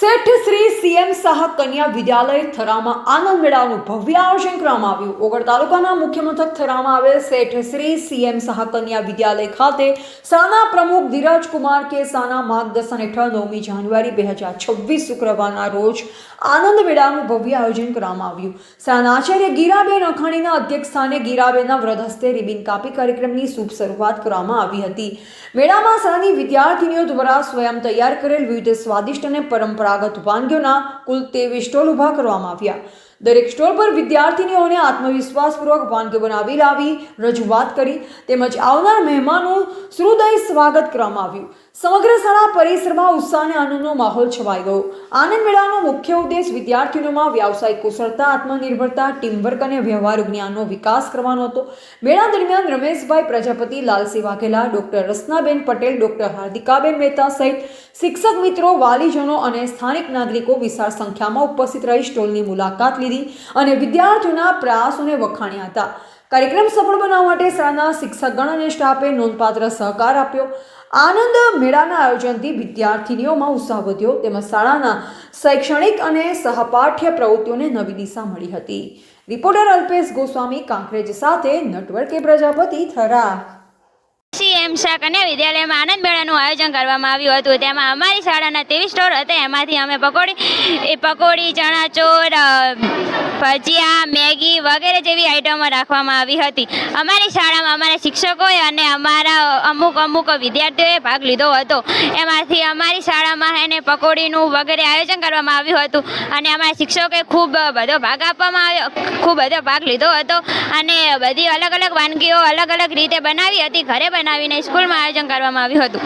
શેઠ Shri CM Shah કન્યા વિદ્યાલય થરામાં આનંદ મેળાનું ભવ્ય આયોજન કરવામાં આવ્યું। ઓગળ તાલુકાના મુખ્ય મથક થરામાં આવેલ શેઠ શ્રી સીએમ શાહ કન્યા વિદ્યાલય ખાતે શાળાના પ્રમુખ ધીરજ કુમાર કે શાહના માર્ગદર્શન હેઠળ 9મી જાન્યુઆરી 2026 શુક્રવારના રોજ આનંદ મેળાનું ભવ્ય આયોજન કરવામાં આવ્યું। શાળાના આચાર્ય ગીરાબેન અખાણીના અધ્યક્ષ સ્થાને ગીરાબેનના વરદ હસ્તે રિબિન કાપી કાર્યક્રમની શુભ શરૂઆત કરવામાં આવી હતી। મેળામાં શાળાની વિદ્યાર્થીનીઓ દ્વારા સ્વયં તૈયાર કરેલ વિવિધ સ્વાદિષ્ટ અને પરંપરાગત વાનગીઓના કુલ 23 સ્ટોલ ઊભા કરવામાં આવ્યા। દરેક સ્ટોલ પર વિદ્યાર્થીનીઓને આત્મવિશ્વાસપૂર્વક વાનગીઓ બનાવી લાવી રજૂઆત કરી તેમજ આવનાર મહેમાનોનું હૃદય સ્વાગત કરવામાં આવ્યું। સમગ્ર શાળા પરિસરમાં ઉત્સાહ અને આનંદનો માહોલ છવાઈ ગયો। આનંદ મેળાનો મુખ્ય ઉદ્દેશ વિદ્યાર્થીઓમાં વ્યાવસાયિક કુશળતા, આત્મનિર્ભરતા, ટીમવર્ક અને વ્યવહારુ જ્ઞાનનો વિકાસ કરવાનો હતો। મેળા દરમિયાન રમેશભાઈ પ્રજાપતિ, લાલસિંહ વાઘેલા, ડોક્ટર રસનાબેન પટેલ, ડોક્ટર હાર્દિકાબેન મહેતા સહિત શિક્ષક મિત્રો, વાલીજનો અને સ્થાનિક નાગરિકો વિશાળ સંખ્યામાં ઉપસ્થિત રહી સ્ટોલની મુલાકાત લીધી અને વિદ્યાર્થીઓના પ્રયાસોને વખાણ્યા હતા। કાર્યક્રમ સફળ બનાવવા માટે શાળાના શિક્ષકગણ અને સ્ટાફે નોંધપાત્ર સહકાર આપ્યો। આનંદ મેળાના આયોજનથી વિદ્યાર્થીનીઓમાં ઉત્સાહ વધ્યો તેમજ શાળાના શૈક્ષણિક અને સહપાઠ્ય પ્રવૃત્તિઓને નવી દિશા મળી હતી। રિપોર્ટર અલ્પેશ ગોસ્વામી કાંકરેજ સાથે નટવર કે પ્રજાપતિ થરા। સીએમ શાહ કન્યા વિદ્યાલયમાં આનંદ મેળાનું આયોજન કરવામાં આવ્યું હતું। તેમાં અમારી શાળાના 23 સ્ટોર હતા। એમાંથી અમે પકોડી, ચણાચોર, ભજીયા, મેગી વગેરે જેવી આઈટમો રાખવામાં આવી હતી। અમારી શાળામાં અમારા શિક્ષકોએ અને અમારા અમુક વિદ્યાર્થીઓએ ભાગ લીધો હતો। એમાંથી અમારી શાળામાં એને પકોડીનું વગેરે આયોજન કરવામાં આવ્યું હતું અને અમારા શિક્ષકોએ ખૂબ બધો ભાગ લીધો હતો અને બધી અલગ અલગ વાનગીઓ અલગ અલગ રીતે બનાવી હતી। ઘરે બનાવીને સ્કૂલમાં આયોજન કરવામાં આવ્યું હતું।